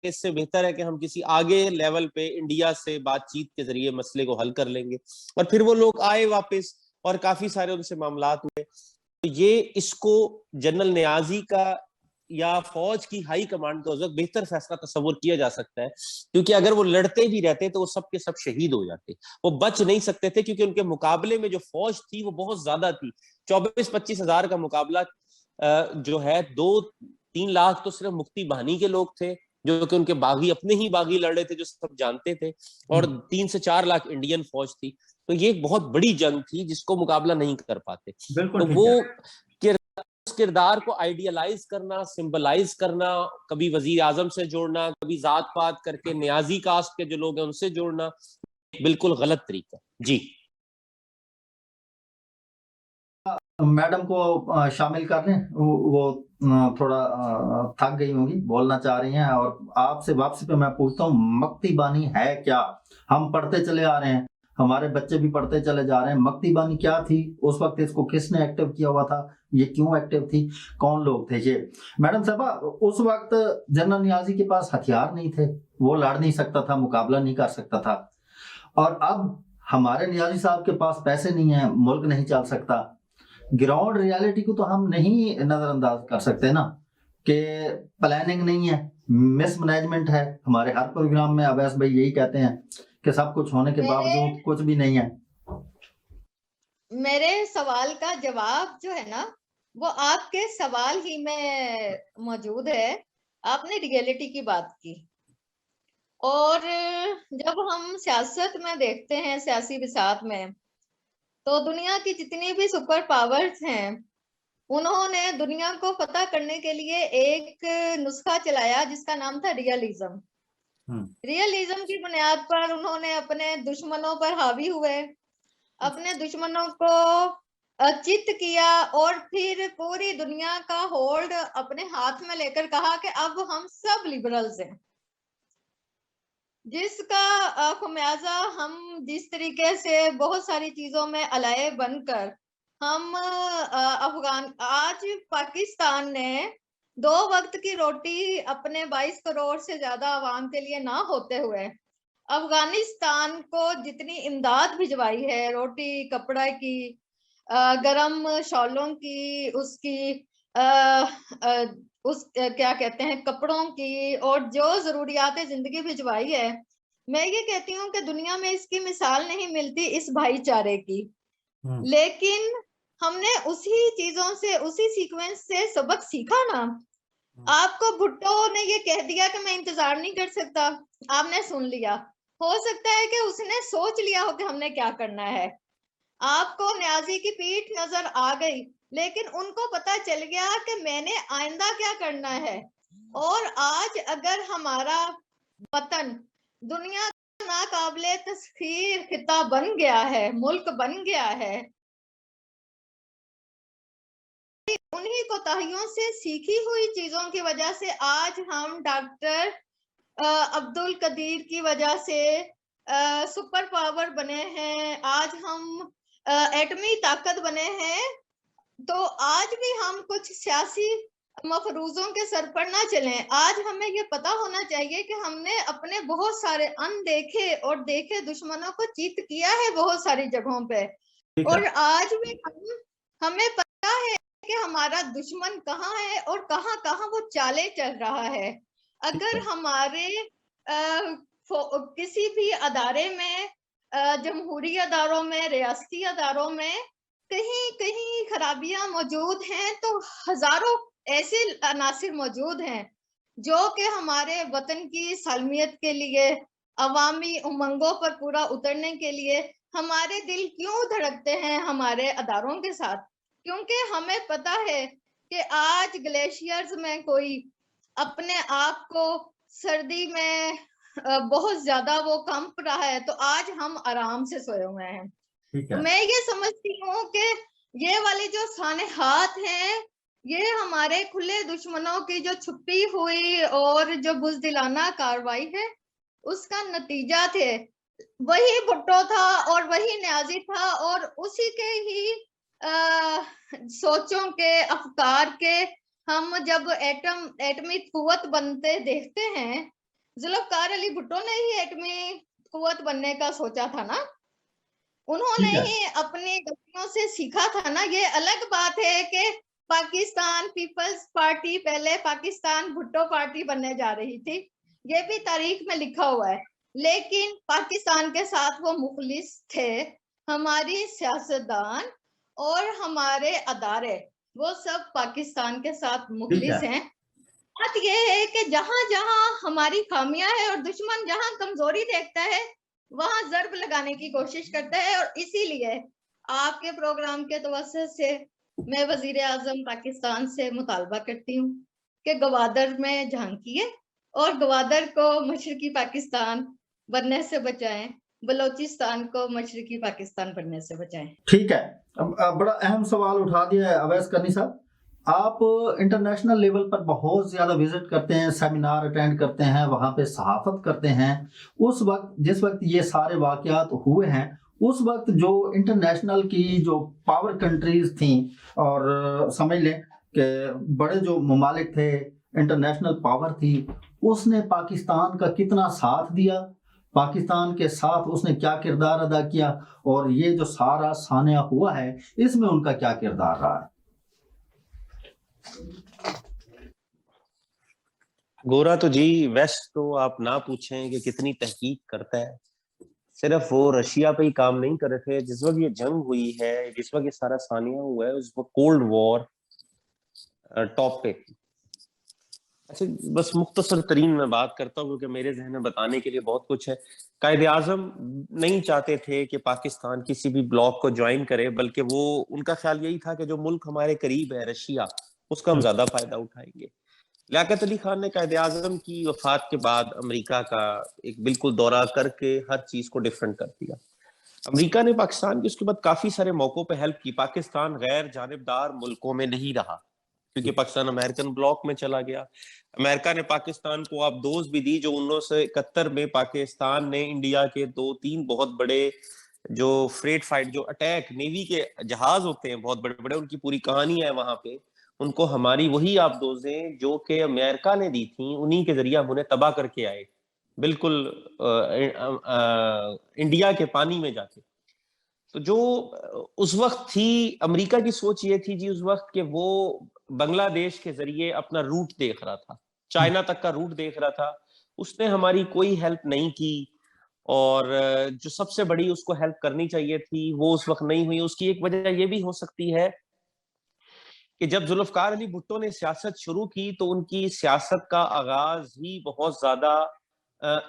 इससे बेहतर है कि हम किसी आगे लेवल पे इंडिया से बातचीत के जरिए मसले को हल कर लेंगे। और फिर वो लोग आए वापस और काफी सारे उनसे मामलात हुए। तो ये इसको जनरल नियाजी का या फौज की हाई कमांड का उस वक्त बेहतर फैसला तस्वुर किया जा सकता है, क्योंकि अगर वो लड़ते भी रहते तो वो सब के सब शहीद हो जाते, वो बच नहीं सकते थे, क्योंकि उनके मुकाबले में जो फौज थी वो बहुत ज्यादा थी। 24-25 हजार का मुकाबला जो है, 2-3 लाख तो सिर्फ मुक्ति बाहिनी के लोग थे, जो कि उनके बागी, अपने ही बागी लड़ रहे थे, जो सब जानते थे, और 3 से 4 लाख इंडियन फौज थी। तो ये एक बहुत बड़ी जंग थी जिसको मुकाबला नहीं कर पाते। तो वो किरदार को आइडियलाइज करना, सिंबलाइज करना, कभी वजीर आजम से जोड़ना, कभी जात पात करके नियाजी कास्ट के जो लोग हैं उनसे जोड़ना, बिल्कुल गलत तरीका। जी मैडम को शामिल कर लें, वो थोड़ा थक गई होंगी, बोलना चाह रही हैं। और आपसे वापसी पे मैं पूछता हूँ, मक्ती बानी है क्या? हम पढ़ते चले आ रहे हैं, हमारे बच्चे भी पढ़ते चले जा रहे हैं। मक्ती बानी क्या थी उस वक्त? इसको किसने एक्टिव किया हुआ था? ये क्यों एक्टिव थी? कौन लोग थे ये? मैडम साहबा, उस वक्त जनरल नियाजी के पास हथियार नहीं थे, वो लड़ नहीं सकता था, मुकाबला नहीं कर सकता था। और अब हमारे नियाजी साहब के पास पैसे नहीं है, मुल्क नहीं चल सकता। ग्राउंड रियलिटी को तो हम नहीं नजरअंदाज कर सकते ना, कि प्लानिंग नहीं है, मिसमैनेजमेंट है हमारे हर प्रोग्राम में। अवैस भाई यही कहते हैं कि सब कुछ होने के बावजूद कुछ भी नहीं है। मेरे सवाल का जवाब जो है ना, वो आपके सवाल ही में मौजूद है। आपने रियलिटी की बात की, और जब हम सियासत में देखते हैं, सियासी बिसात में, तो दुनिया की जितनी भी सुपर पावर्स हैं, उन्होंने दुनिया को फतह करने के लिए एक नुस्खा चलाया जिसका नाम था रियलिज्म। रियलिज्म की बुनियाद पर उन्होंने अपने दुश्मनों पर हावी हुए, अपने दुश्मनों को चित किया, और फिर पूरी दुनिया का होल्ड अपने हाथ में लेकर कहा कि अब हम सब लिबरल्स हैं, जिसका खुमियाजा हम जिस तरीके से बहुत सारी चीजों में अलाए बनकर हम आज पाकिस्तान ने 2 वक्त की रोटी अपने 22 करोड़ से ज्यादा आवाम के लिए ना होते हुए अफगानिस्तान को जितनी इमदाद भिजवाई है, रोटी कपड़ा की, गरम शॉलों की, उसकी क्या कहते हैं, कपड़ों की, और जो जरूरियात जिंदगी भिजवाई है, मैं ये कहती हूँ कि दुनिया में इसकी मिसाल नहीं मिलती इस भाईचारे की। लेकिन हमने उसी चीजों से, उसी सीक्वेंस से सबक सीखा ना। आपको भुट्टो ने ये कह दिया कि मैं इंतजार नहीं कर सकता, आपने सुन लिया। हो सकता है कि उसने सोच लिया हो कि हमने क्या करना है। आपको न्याजी की पीठ नजर आ गई, लेकिन उनको पता चल गया कि मैंने आइंदा क्या करना है। और आज अगर हमारा वतन दुनिया का नाकाबिले तस्खीर खिता बन गया है, मुल्क बन गया है, उन्हीं कोताहियों से सीखी हुई चीजों की वजह से आज हम डॉक्टर अब्दुल कदीर की वजह से सुपर पावर बने हैं, आज हम एटमी ताकत बने हैं। तो आज भी हम कुछ सियासी मफरूजों के सर पर ना चलें। आज हमें ये पता होना चाहिए कि हमने अपने बहुत सारे अनदेखे और देखे दुश्मनों को चीत किया है बहुत सारी जगहों पे, और आज भी हमें पता है कि हमारा दुश्मन कहाँ है और कहाँ कहाँ वो चाले चल रहा है। अगर हमारे किसी भी अदारे में, जमहूरी अदारों में, रियासती अदारों में कहीं कहीं खराबियां मौजूद हैं, तो हजारों ऐसे अनासिर मौजूद हैं जो कि हमारे वतन की सालमियत के लिए, अवामी उमंगों पर पूरा उतरने के लिए हमारे दिल क्यों धड़कते हैं हमारे अदारों के साथ। क्योंकि हमें पता है कि आज ग्लेशियर्स में कोई अपने आप को सर्दी में बहुत ज्यादा वो कंप रहा है, तो आज हम आराम से सोए हुए हैं। तो मैं ये समझती हूँ कि ये वाले जो सानेहात हैं, ये हमारे खुले दुश्मनों की जो छुपी हुई और जो बुज़दिलाना कार्रवाई है, उसका नतीजा थे। वही भुट्टो था और वही न्याजी था, और उसी के ही सोचों के, अफकार के हम जब एटमी कुव्वत बनते देखते हैं, जुल्फ़िकार अली भुट्टो ने ही एटमी कुव्वत बनने का सोचा था ना, उन्होंने ही अपनी गलतियों से सीखा था ना। ये अलग बात है कि पाकिस्तान पीपल्स पार्टी पहले पाकिस्तान भुट्टो पार्टी बनने जा रही थी, ये भी तारीख में लिखा हुआ है, लेकिन पाकिस्तान के साथ वो मुखलिस थे। हमारी सियासतदान और हमारे अदारे वो सब पाकिस्तान के साथ मुखलिस हैं। बात ये है कि जहां जहां हमारी खामियां है और दुश्मन जहां कमजोरी देखता है, वहां जर्ब लगाने की कोशिश करता है। और इसीलिए आपके प्रोग्राम के तवज्जुह से मैं वजीर आजम पाकिस्तान से मुतालबा करती हूँ कि गवादर में झांकिए और गवादर को मशरकी पाकिस्तान बनने से बचाएं, बलोचिस्तान को मशरकी पाकिस्तान बनने से बचाएं। ठीक है, बड़ा अहम सवाल उठा दिया है अवैस करनी साहब। आप इंटरनेशनल लेवल पर बहुत ज्यादा विजिट करते हैं, सेमिनार अटेंड करते हैं, वहां पे सहाफत करते हैं। उस वक्त, जिस वक्त ये सारे वाकयात हुए हैं, उस वक्त जो इंटरनेशनल की जो पावर कंट्रीज थी, और समझ लें कि बड़े जो ममालिक थे, इंटरनेशनल पावर थी, उसने पाकिस्तान का कितना साथ दिया, पाकिस्तान के साथ उसने क्या किरदार अदा किया, और ये जो सारा सानिया हुआ है इसमें उनका क्या किरदार रहा है? गोरा तो जी, वेस्ट तो आप ना पूछें कि कितनी तहकीक करता है। सिर्फ वो रशिया पे ही काम नहीं कर रहे थे। जिस वक्त ये जंग हुई है, जिस वक्त ये सारा सानिया हुआ है, उस वक्त कोल्ड वॉर टॉप पे। अच्छा, बस मुख्तसर तरीन मैं बात करता हूँ क्योंकि मेरे जहन में बताने के लिए बहुत कुछ है। कायदे आजम नहीं चाहते थे कि पाकिस्तान किसी भी ब्लॉक को ज्वाइन करे, बल्कि वो, उनका ख्याल यही था कि जो मुल्क हमारे करीब है, रशिया, उसका हम ज्यादा फायदा उठाएंगे। लियाकत अली खान ने कायदे आजम की वफात के बाद अमेरिका का एक बिल्कुल दौरा करके हर चीज को डिफरेंट कर दिया। अमेरिका ने पाकिस्तान की उसके बाद काफी सारे मौकों पे हेल्प की। पाकिस्तान गैर जानिबदार मुल्कों में नहीं रहा क्योंकि पाकिस्तान अमेरिकन ब्लॉक में चला गया। अमेरिका ने पाकिस्तान को आप दोस्त भी दी। जो 1971 में पाकिस्तान ने इंडिया के 2-3 बहुत बड़े जो फ्रेट फाइट, जो अटैक नेवी के जहाज होते हैं बहुत बड़े बड़े, उनकी पूरी कहानी है वहां पे, उनको हमारी वही आबदोजें जो कि अमेरिका ने दी थी, उन्हीं के जरिए हम उन्हें तबाह करके आए, बिल्कुल इंडिया के पानी में जाके। तो जो उस वक्त थी, अमेरिका की सोच ये थी जी उस वक्त कि वो बांग्लादेश के जरिए अपना रूट देख रहा था, चाइना तक का रूट देख रहा था। उसने हमारी कोई हेल्प नहीं की, और जो सबसे बड़ी उसको हेल्प करनी चाहिए थी वो उस वक्त नहीं हुई। उसकी एक वजह ये भी हो सकती है कि जब जुल्फकार अली भुट्टो ने सियासत शुरू की तो उनकी सियासत का आगाज ही बहुत ज्यादा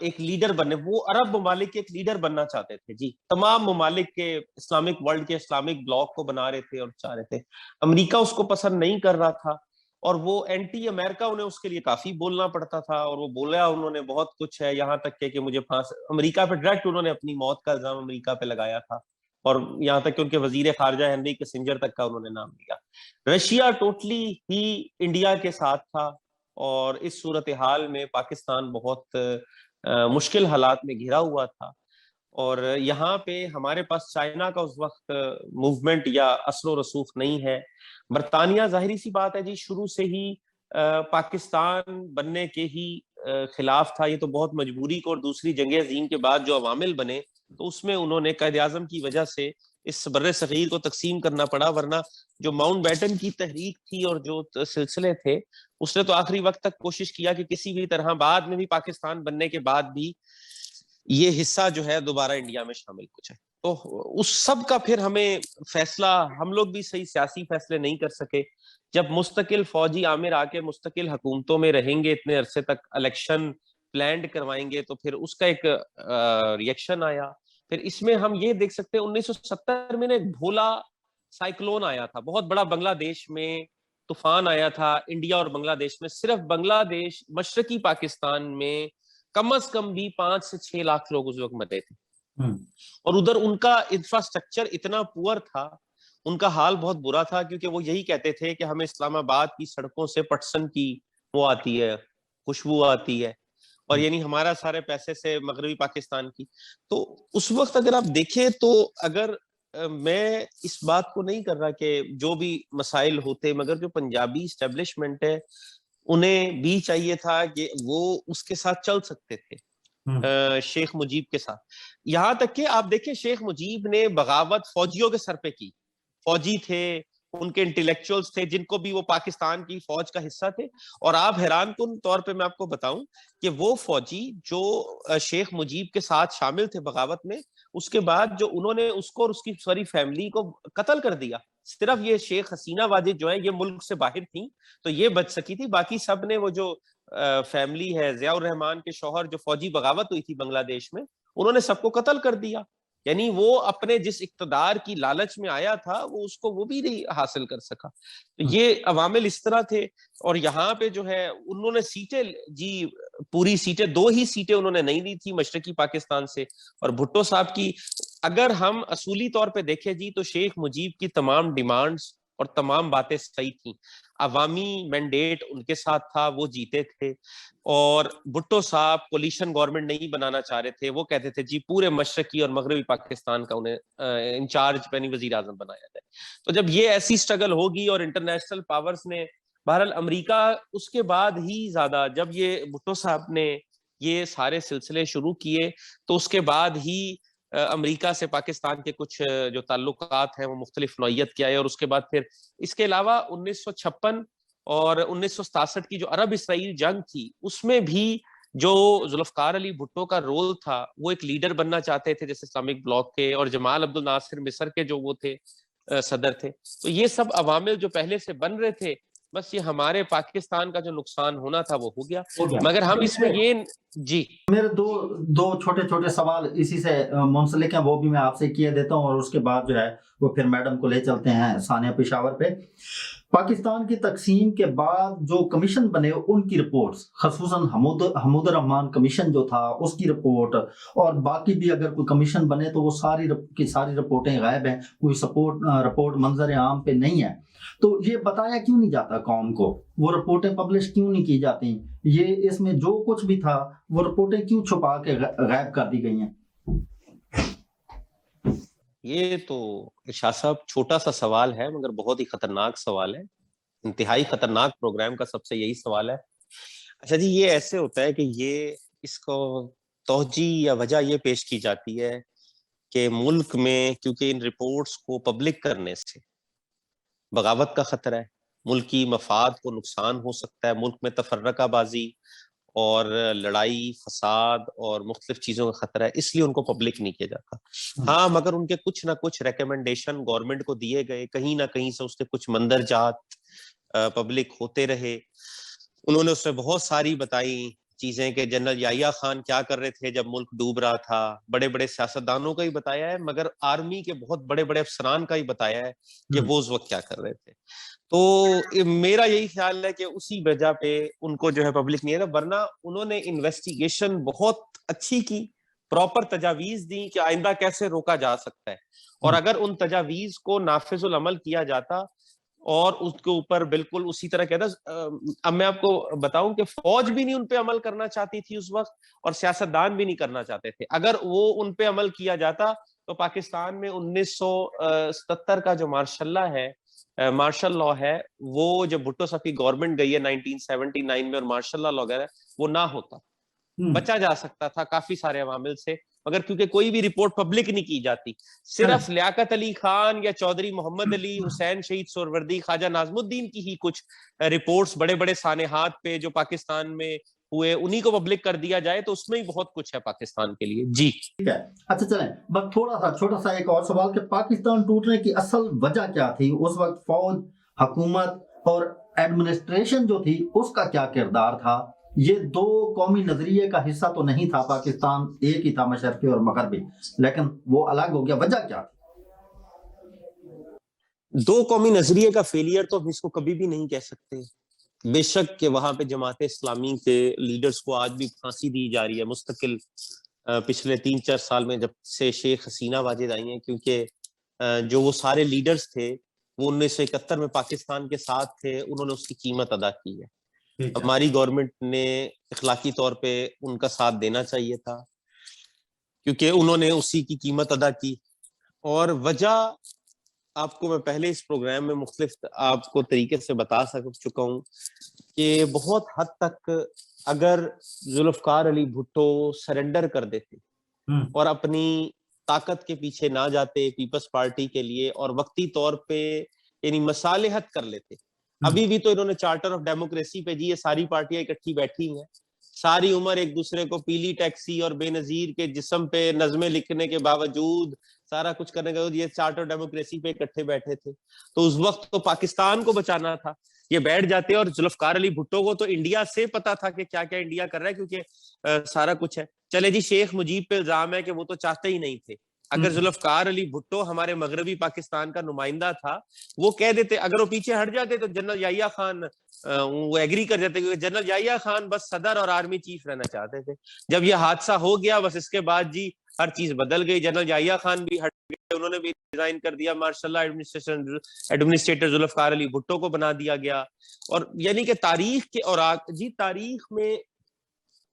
एक लीडर बनने, वो अरब ममालिक के एक लीडर बनना चाहते थे जी, तमाम ममालिक के, इस्लामिक वर्ल्ड के इस्लामिक ब्लॉक को बना रहे थे और चाह रहे थे। अमेरिका उसको पसंद नहीं कर रहा था, और वो एंटी अमेरिका, उन्हें उसके लिए काफी बोलना पड़ता था, और वो बोला उन्होंने बहुत कुछ है, यहाँ तक कि मुझे फांस, अमेरिका पे डायरेक्ट उन्होंने अपनी मौत का इल्जाम अमेरिका पे लगाया था, और यहाँ तक कि उनके वजीर खारजा हेनरी किसिंजर तक का उन्होंने नाम लिया। रशिया टोटली ही इंडिया के साथ था, और इस सूरत हाल में पाकिस्तान बहुत मुश्किल हालात में घिरा हुआ था, और यहाँ पे हमारे पास चाइना का उस वक्त मूवमेंट या असर रसूख नहीं है। बरतानिया जाहिर सी बात है जी शुरू से ही पाकिस्तान बनने के ही खिलाफ था, ये तो बहुत मजबूरी को, और दूसरी जंग अजीम के बाद जो अवामिल बने तो उसमें उन्होंने कायद आजम की वजह से इस बर्रे सगीर को तकसीम करना पड़ा, वरना जो माउंटबेटन की तहरीक थी और जो सिलसिले थे, उसने तो आखिरी वक्त तक कोशिश किया कि किसी भी तरह बाद में भी, पाकिस्तान बनने के बाद भी, ये हिस्सा जो है दोबारा इंडिया में शामिल हो जाए। तो उस सब का फिर हमें फैसला, हम लोग भी सही सियासी फैसले नहीं कर सके। जब मुस्तकिल फौजी आमिर आके मुस्तकिल हुकूमतों में रहेंगे इतने अरसे तक, इलेक्शन प्लान करवाएंगे, तो फिर उसका एक रिएक्शन आया। फिर इसमें हम ये देख सकते हैं 1970 में एक भोला साइक्लोन आया था बहुत बड़ा, बांग्लादेश में तूफान आया था, इंडिया और बांग्लादेश में, सिर्फ बांग्लादेश मशरकी पाकिस्तान में कम से कम भी 5 से 6 लाख लोग उस वक्त मरे थे, और उधर उनका इंफ्रास्ट्रक्चर इतना पुअर था, उनका हाल बहुत बुरा था, क्योंकि वो यही कहते थे कि हमें इस्लामाबाद की सड़कों से पटसन की वो आती है, खुशबू आती है, और यानी हमारा सारे पैसे से मगरबी पाकिस्तान की। तो उस वक्त अगर आप देखें तो, अगर मैं इस बात को नहीं कर रहा कि जो भी मसाइल होते, मगर जो पंजाबी इस्टेब्लिशमेंट है उन्हें भी चाहिए था कि वो उसके साथ चल सकते थे शेख मुजीब के साथ। यहां तक कि आप देखें शेख मुजीब ने बगावत फौजियों के सर पे की, फौजी थे, उनके इंटेलेक्चुअल्स थे, जिनको भी वो पाकिस्तान की फौज का हिस्सा थे। और आप हैरान कुन तौर पे मैं आपको बताऊं कि वो फौजी जो शेख मुजीब के साथ शामिल थे बगावत में, उसके बाद जो उन्होंने उसको और उसकी सारी फैमिली को कत्ल कर दिया। सिर्फ ये शेख हसीना वाजिद जो है ये मुल्क से बाहर थी, तो ये बच सकी थी, बाकी सब ने, वो जो फैमिली है, जियाउर रहमान के शौहर जो फौजी बगावत हुई थी बांग्लादेश में, उन्होंने सबको कत्ल कर दिया। यानी वो अपने जिस इक्तदार की लालच में आया था वो उसको वो भी नहीं हासिल कर सका। तो ये अवामिल इस तरह थे। और यहाँ पे जो है उन्होंने सीटें जी, पूरी सीटें, 2 ही सीटें उन्होंने नहीं ली थी मशरकी पाकिस्तान से। और भुट्टो साहब की अगर हम असूली तौर पे देखें जी, तो शेख मुजीब की तमाम डिमांड्स और तमाम बातें सही थी, अवामी मैंडेट उनके साथ था, वो जीते थे। और भुट्टो साहब कोलिशन गवर्नमेंट नहीं बनाना चाह रहे थे, वो कहते थे जी पूरे मशरकी और मगरबी पाकिस्तान का उन्हें इंचार्ज यानी वजीर आजम बनाया जाए। तो जब ये ऐसी स्ट्रगल होगी और इंटरनेशनल पावर्स ने, बहरहाल अमेरिका उसके बाद ही ज्यादा, जब ये भुट्टो साहब ने ये सारे सिलसिले शुरू किए तो उसके बाद ही अमेरिका से पाकिस्तान के कुछ जो ताल्लुकात हैं वो मुख्तलिफ नौयत के आए। और उसके बाद फिर इसके अलावा 1956 और 1967 की जो अरब इसराइल जंग थी, उसमें भी जो जुल्फकार अली भुट्टो का रोल था, वो एक लीडर बनना चाहते थे जैसे इस्लामिक ब्लॉक के, और जमाल अब्दुल नासिर मिस्र के जो वो थे सदर थे। तो ये सब अवामिल जो पहले से बन रहे थे, बस ये हमारे पाकिस्तान का जो नुकसान होना था वो हो गया। मगर हम इसमें ये जी, मेरे दो छोटे छोटे सवाल इसी से मुंसलिक हैं, वो भी मैं आपसे किए देता हूं, और उसके बाद जो है वो फिर मैडम को ले चलते हैं सानिया पेशावर पे। पाकिस्तान की तकसीम के बाद जो कमीशन बने उनकी रिपोर्ट्स, खसूसन हमूद रहमान कमीशन जो था उसकी रिपोर्ट, और बाकी भी अगर कोई कमीशन बने तो वो सारी की सारी रिपोर्टें गायब हैं, कोई रिपोर्ट मंजर आम पे नहीं है। तो ये बताया क्यों नहीं जाता कौम को, वो रिपोर्टें पब्लिश क्यों नहीं की जाती, ये इसमें जो कुछ भी था वो रिपोर्टें क्यों छुपा के गायब कर दी गई हैं? ये तो शाह साहब छोटा सा सवाल है मगर बहुत ही खतरनाक सवाल है। इंतहाई खतरनाक प्रोग्राम का सबसे यही सवाल है। अच्छा जी, ये ऐसे होता है कि ये इसको तौजी या वजह ये पेश की जाती है कि मुल्क में क्योंकि इन रिपोर्ट्स को पब्लिक करने से बगावत का खतरा है, मुल्की मफाद को नुकसान हो सकता है, मुल्क में तफर्रकाबाजी और लड़ाई फसाद और मुख्तलिफ चीजों का खतरा है, इसलिए उनको पब्लिक नहीं किया जाता। हाँ, मगर उनके कुछ ना कुछ रिकमेंडेशन गवर्नमेंट को दिए गए, कहीं ना कहीं से उसके कुछ मंदरजात पब्लिक होते रहे। उन्होंने उसमें बहुत सारी बताई चीजें कि जनरल याहिया खान क्या कर रहे थे जब मुल्क डूब रहा था, बड़े बड़े सियासतदानों का ही बताया है, मगर आर्मी के बहुत बड़े बड़े अफसरान का ही बताया है कि वो उस वक्त क्या कर रहे थे। तो मेरा यही ख्याल है कि उसी वजह पे उनको जो है पब्लिक नहीं है, वरना उन्होंने इन्वेस्टिगेशन बहुत अच्छी की, प्रॉपर तजावीज दी कि आइंदा कैसे रोका जा सकता है, और अगर उन तजावीज को नाफिजुल अमल किया जाता और उसके ऊपर बिल्कुल उसी तरह कहता। अब मैं आपको बताऊं कि फौज भी नहीं उन पे अमल करना चाहती थी उस वक्त, और सियासतदान भी नहीं करना चाहते थे। अगर वो उन पे अमल किया जाता तो पाकिस्तान में 1977 का जो मार्शल लॉ है, वो जब भुट्टो साहब की गवर्नमेंट गई है 1979 में और मार्शल लॉ वगैरह, वो ना होता, बचा जा सकता था काफी सारे अवामिल से। मगर क्योंकि कोई भी रिपोर्ट पब्लिक नहीं की जाती, सिर्फ लियाकत अली खान या चौधरी मोहम्मद अली, हुसैन शहीद सोहरवर्दी, ख्वाजा नाजमुद्दीन की ही कुछ रिपोर्ट्स बड़े बड़े सानेहात पे जो पाकिस्तान में हुए, उन्हीं को पब्लिक कर दिया जाए तो उसमें ही बहुत कुछ है पाकिस्तान के लिए। जी ठीक है। अच्छा चलें, बस थोड़ा सा छोटा सा एक और सवाल कि पाकिस्तान टूटने की असल वजह क्या थी उस वक्त? फौज, हुकूमत और एडमिनिस्ट्रेशन जो थी उसका क्या किरदार था? ये दो कौमी नजरिए का हिस्सा तो नहीं था, पाकिस्तान एक ही था, मशरकी और मगरबी, लेकिन वो अलग हो गया। वजह क्या थी? दो कौमी नजरिए का फेलियर तो हम इसको कभी भी नहीं कह सकते। बेशक कि वहां पे जमात इस्लामी के लीडर्स को आज भी फांसी दी जा रही है मुस्तकिल, पिछले 3-4 साल में जब से शेख हसीना वाजिद आई हैं, क्योंकि जो वो सारे लीडर्स थे वो 1971 में पाकिस्तान के साथ थे, उन्होंने उसकी कीमत अदा की है। हमारी गवर्नमेंट ने इखलाकी तौर पे उनका साथ देना चाहिए था क्योंकि उन्होंने उसी की कीमत अदा की। और वजह आपको मैं पहले इस प्रोग्राम में मुख्तलिफ आपको तरीके से बता चुका हूँ कि बहुत हद तक अगर जुल्फकार अली भुट्टो सरेंडर कर देते और अपनी ताकत के पीछे ना जाते पीपल्स पार्टी के लिए और वक्ती तौर पे यानी मसालेहत कर लेते। अभी भी तो इन्होंने चार्टर ऑफ डेमोक्रेसी पे जी, ये सारी पार्टियां इकट्ठी बैठी हैं, सारी उम्र एक दूसरे को पीली टैक्सी और बेनजीर के जिस्म पे नज़में लिखने के बावजूद, सारा कुछ करने के बाद ये चार्टर डेमोक्रेसी पे इकट्ठे बैठे थे। तो उस वक्त तो पाकिस्तान को बचाना था, ये बैठ जाते। और जुल्फकार अली भुट्टो को तो इंडिया से पता था कि क्या क्या इंडिया कर रहा है, क्योंकि सारा कुछ है। चले जी, शेख मुजीब पे इल्जाम है कि वो तो चाहते ही नहीं थे। अगर जुल्फकार अली भुट्टो हमारे मगरबी पाकिस्तान का नुमाइंदा था, वो कह देते, अगर वो पीछे हट जाते तो जनरल याहिया खान वो एग्री कर जाते, क्योंकि जनरल याहिया खान बस सदर और आर्मी चीफ रहना चाहते थे। जब ये हादसा हो गया, बस इसके बाद जी हर चीज बदल गई। जनरल याहिया खान भी हट गए, उन्होंने भी रिजाइन कर दिया, मार्शल एडमिनिस्ट्रेटर जुल्फकार अली भुट्टो को बना दिया गया। और यानी कि तारीख के और जी तारीख में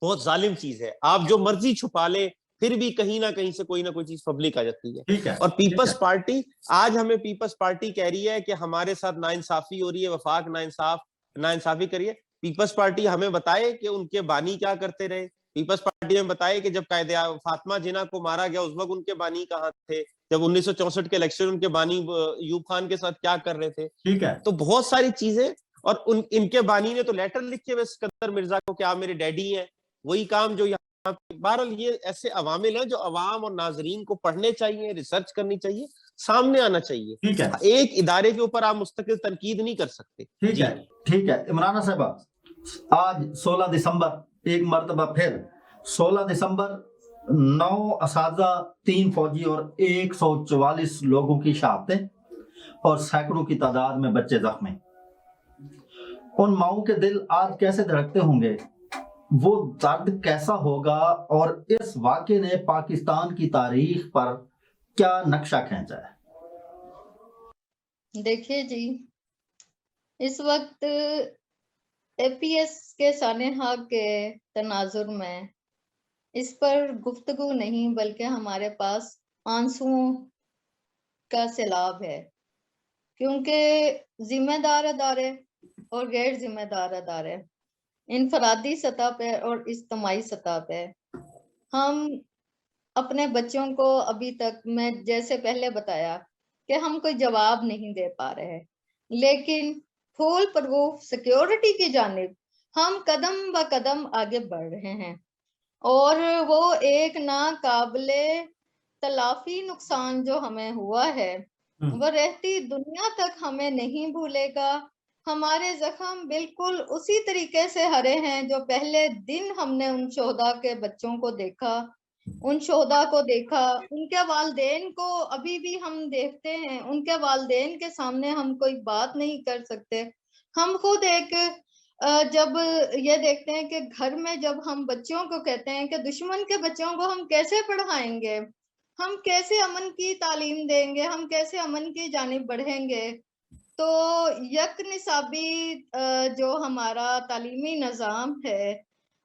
बहुत जालिम चीज है, आप जो मर्जी छुपा ले फिर भी कहीं ना कहीं से कोई ना कोई चीज पब्लिक आ जाती है। और पीपल्स पार्टी, आज हमें पीपल्स पार्टी कह रही है कि हमारे साथ नाइंसाफी हो रही है, वफाक नाइंसाफी करिए। पीपल्स पार्टी हमें बताए कि उनके बानी क्या करते रहे। पीपल्स पार्टी हमें बताए कि जब कायदे फातिमा जिन्ना को मारा गया उस वक्त उनके बानी कहाँ थे, जब 1964 के इलेक्शन उनके बानी यूब खान के साथ क्या कर रहे थे। ठीक है। तो बहुत सारी चीजें, और इनके बानी ने तो लेटर लिखे हुए सिकंदर मिर्जा को कि आप मेरे डैडी हैं, वही काम जो यहाँ। बहरहाल ये ऐसे अवामिल हैं जो अवाम और नाजरीन को पढ़ने चाहिए, रिसर्च करनी चाहिए, सामने आना चाहिए। ठीक है। एक इदारे के ऊपर आप मुस्तकिल तनकीद नहीं कर सकते। ठीक है, ठीक है। इमराना साहबा, आज 16 दिसंबर, एक मरतबा फिर 16 दिसंबर 9 असाजा, 3 फौजी और 144 लोगों की शहादतें और सैकड़ों की तादाद में बच्चे जख्मी। उन माओं के दिल आज कैसे धड़कते होंगे, वो दर्द कैसा होगा, और इस वाक़े ने पाकिस्तान की तारीख पर क्या नक्शा खींचा है? देखिए जी, इस वक्त एपीएस के सानेहा के तनाजुर में इस पर गुफ्तगू नहीं, बल्कि हमारे पास आंसुओं का सैलाब है, क्योंकि जिम्मेदार अदारे और गैर जिम्मेदार अदारे, इनफरादी सतह पे और इज्तमाही सतह पे हम अपने बच्चों को अभी तक, मैं जैसे पहले बताया कि हम कोई जवाब नहीं दे पा रहे, लेकिन फूल प्रूफ सिक्योरिटी की जानिब हम कदम ब कदम आगे बढ़ रहे हैं, और वो एक नाकाबिले तलाफी नुकसान जो हमें हुआ है वो रहती दुनिया तक हमें नहीं भूलेगा। हमारे जख्म बिल्कुल उसी तरीके से हरे हैं जो पहले दिन हमने उन शोहदा के बच्चों को देखा, उन शोहदा को देखा, उनके वालदेन को अभी भी हम देखते हैं, उनके वालदेन के सामने हम कोई बात नहीं कर सकते। हम खुद एक जब ये देखते हैं कि घर में जब हम बच्चों को कहते हैं कि दुश्मन के बच्चों को हम कैसे पढ़ाएंगे, हम कैसे अमन की तालीम देंगे, हम कैसे अमन की जानिब बढ़ेंगे, तो यक निसाबी जो हमारा तालीमी निज़ाम है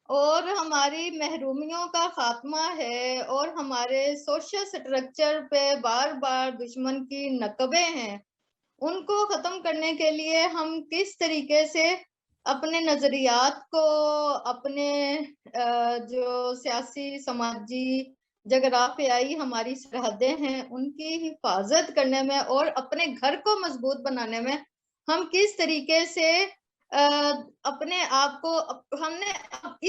और हमारी महरूमियों का खात्मा है और हमारे सोशल स्ट्रक्चर पे बार बार दुश्मन की नकबे हैं, उनको खत्म करने के लिए हम किस तरीके से अपने नजरियात को, अपने जो सियासी समाजी जगराफियाई हमारी सरहदें हैं उनकी हिफाजत करने में और अपने घर को मजबूत बनाने में हम किस तरीके से अपने आप को, हमने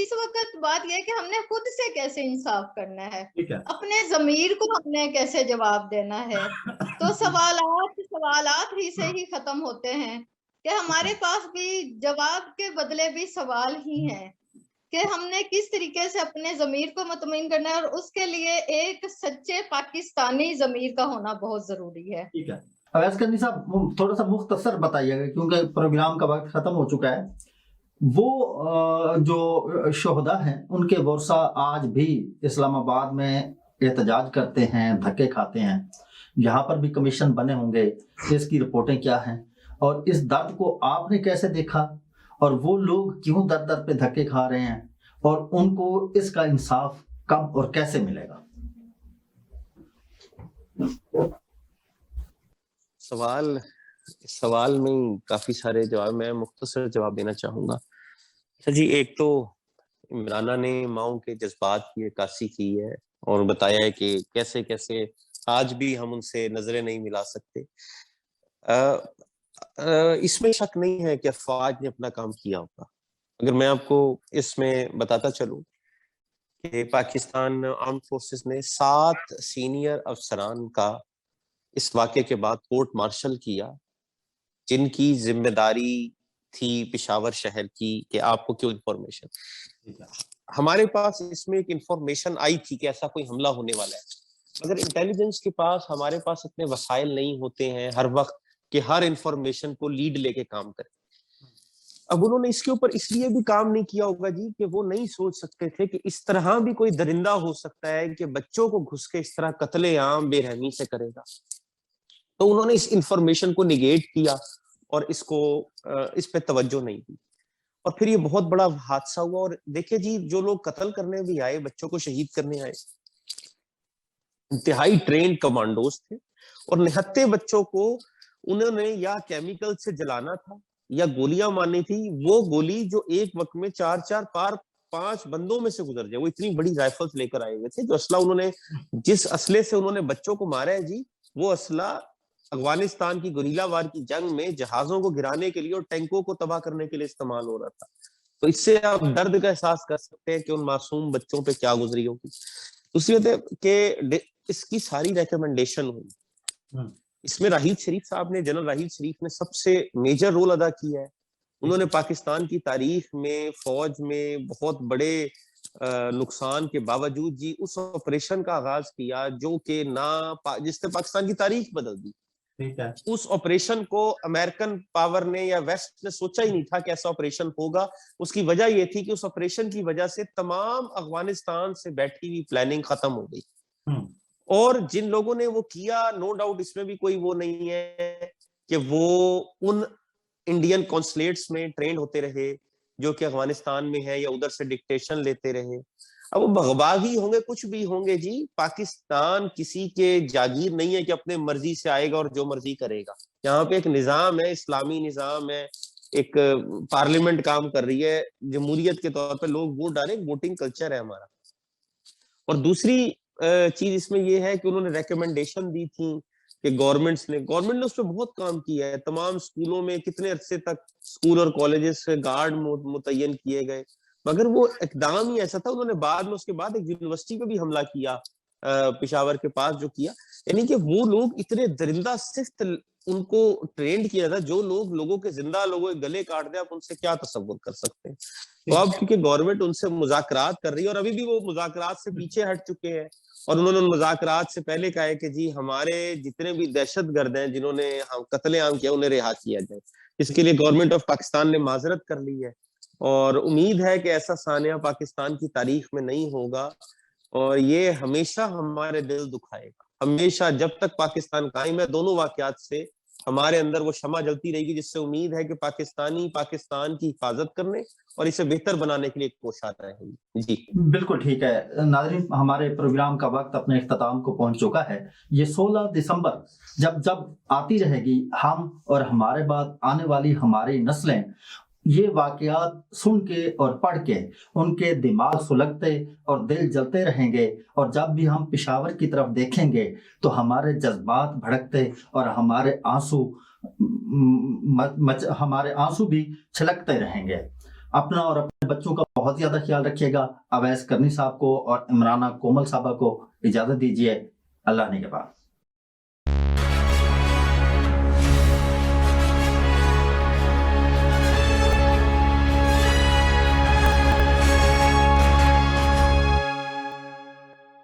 इस वक्त बात यह है कि हमने खुद से कैसे इंसाफ करना है, ठीक है। अपने जमीर को हमने कैसे जवाब देना है। तो सवालात ही से ही खत्म होते हैं कि हमारे पास भी जवाब के बदले भी सवाल ही हैं कि हमने किस तरीके से अपने जमीर को मुतमईन करना है, और उसके लिए एक सच्चे पाकिस्तानी जमीर का होना बहुत जरूरी है। ठीक है। अवैस करनी साहब, थोड़ा सा मुख्तसर बताइएगा क्योंकि प्रोग्राम का वक्त खत्म हो चुका है। वो जो शोहदा हैं उनके वर्सा आज भी इस्लामाबाद में एहतजाज करते हैं, धक्के खाते हैं, यहाँ पर भी कमीशन बने होंगे, इसकी रिपोर्टें क्या हैं और इस दर्द को आपने कैसे देखा और वो लोग क्यों दर दर पे धक्के खा रहे हैं और उनको इसका इंसाफ कब और कैसे मिलेगा? सवाल में काफी सारे जवाब, मैं मुख्तसर जवाब देना चाहूंगा। अच्छा जी, एक तो इमराना ने माओ के जज्बात की अक्कासी की है और बताया है कि कैसे कैसे आज भी हम उनसे नजरें नहीं मिला सकते। इसमें शक नहीं है कि अफवाज ने अपना काम किया होगा। अगर मैं आपको इसमें बताता चलूं कि पाकिस्तान आर्म फोर्सेस ने 7 सीनियर अफसरान का इस वाक़े के बाद कोर्ट मार्शल किया, जिनकी जिम्मेदारी थी पेशावर शहर की कि आपको क्यों इंफॉर्मेशन, हमारे पास इसमें एक इंफॉर्मेशन आई थी कि ऐसा कोई हमला होने वाला है, मगर इंटेलिजेंस के पास, हमारे पास इतने वसाइल नहीं होते हैं हर वक्त कि हर इंफॉर्मेशन को लीड लेके काम करें। अब उन्होंने इसके ऊपर इसलिए भी काम नहीं किया होगा जी कि वो नहीं सोच सकते थे कि इस तरह भी कोई दरिंदा हो सकता है कि बच्चों को घुस के इस तरह कत्ले-आम बेरहमी से करेगा। तो उन्होंने इस इंफॉर्मेशन को निगेट किया और इस पे तवज्जो नहीं दी, और फिर ये बहुत बड़ा हादसा हुआ। और देखिए जी, जो लोग कत्ल करने भी आए, बच्चों को शहीद करने आए, इंतहाई ट्रेंड कमांडोज थे और निहत्ते बच्चों को उन्होंने या केमिकल से जलाना था या गोलियां मारनी थी। वो गोली जो एक वक्त में 4-4 5 बंदों में से गुजर जाए, वो इतनी बड़ी राइफल्स लेकर आए हुए थे। जो असला उन्होंने, जिस असले से उन्होंने बच्चों को मारा है जी, वो असला अफगानिस्तान की गुरीला वार की जंग में जहाजों को गिराने के लिए और टैंकों को तबाह करने के लिए इस्तेमाल हो रहा था। तो इससे आप दर्द का एहसास कर सकते हैं कि उन मासूम बच्चों पे क्या गुजरी होगी। दूसरी बात है कि इसकी सारी रिकमेंडेशन हुई, इसमें राहील शरीफ साहब ने, जनरल राहील शरीफ ने सबसे मेजर रोल अदा किया है। उन्होंने पाकिस्तान की तारीख में फौज में बहुत बड़े नुकसान के बावजूद जी उस ऑपरेशन का आगाज किया जो कि जिसने पाकिस्तान की तारीख बदल दी। ठीक है। उस ऑपरेशन को अमेरिकन पावर ने या वेस्ट ने सोचा ही नहीं था कि ऐसा ऑपरेशन होगा। उसकी वजह यह थी कि उस ऑपरेशन की वजह से तमाम अफगानिस्तान से बैठी हुई प्लानिंग खत्म हो गई। और जिन लोगों ने वो किया, नो डाउट इसमें भी कोई वो नहीं है कि वो उन इंडियन कॉन्सुलेट्स में ट्रेंड होते रहे जो कि अफगानिस्तान में है, या उधर से डिक्टेशन लेते रहे। अब वो भगवागी होंगे, कुछ भी होंगे जी, पाकिस्तान किसी के जागीर नहीं है कि अपने मर्जी से आएगा और जो मर्जी करेगा। यहाँ पे एक निजाम है, इस्लामी निजाम है, एक पार्लियामेंट काम कर रही है, जमहूरियत के तौर पे लोग वोट डाले, वोटिंग कल्चर है हमारा। और दूसरी चीज इसमें ये है कि उन्होंने रिकमेंडेशन दी थी कि गवर्नमेंट ने उस पर बहुत काम किया है। तमाम स्कूलों में कितने अरसे तक स्कूल और कॉलेजेस से गार्ड मुतय्यन किए गए, मगर वो इकदाम ही ऐसा था। उन्होंने बाद में उसके बाद एक यूनिवर्सिटी पे भी हमला किया, पेशावर के पास जो किया, यानी कि वो लोग इतने दरिंदा सिफ्त उनको ट्रेंड किया था, जो लोग लोगों के जिंदा लोगों के गले काट दे, आप उनसे क्या तसव्वुर कर सकते हैं। तो अब क्योंकि गवर्नमेंट उनसे मुज़ाकरात कर रही है और अभी भी वो मुज़ाकरात से पीछे हट चुके हैं, और उन्होंने मुज़ाकरात से पहले कहा है कि जी हमारे जितने भी दहशतगर्द हैं जिन्होंने हम कत्लेआम किया उन्हें रिहा किया जाए। इसके लिए गवर्नमेंट ऑफ पाकिस्तान ने माजरत कर ली है, और उम्मीद है कि ऐसा सानिया पाकिस्तान की तारीख में नहीं होगा, और ये हमेशा हमारे दिल दुखाएगा। हमेशा जब तक पाकिस्तान कायम है, दोनों वाकयात से हमारे अंदर वो शमा जलती रहेगी, जिससे उम्मीद है कि पाकिस्तानी पाकिस्तान की हिफाजत करने और इसे बेहतर बनाने के लिए कोशिश रहेंगी। जी बिल्कुल ठीक है नाज़रीन, हमारे प्रोग्राम का वक्त अपने इख्तिताम को पहुंच चुका है। ये 16 दिसंबर जब जब आती रहेगी, हम और हमारे बाद आने वाली हमारी नस्लें ये वाकयात सुन के और पढ़ के उनके दिमाग सुलगते और दिल जलते रहेंगे, और जब भी हम पेशावर की तरफ देखेंगे तो हमारे जज्बात भड़कते और हमारे आंसू भी छलकते रहेंगे। अपना और अपने बच्चों का बहुत ज्यादा ख्याल रखिएगा। अवैस करनी साहब को और इमराना कोमल साहबा को इजाजत दीजिए। अल्लाह ने के बाद।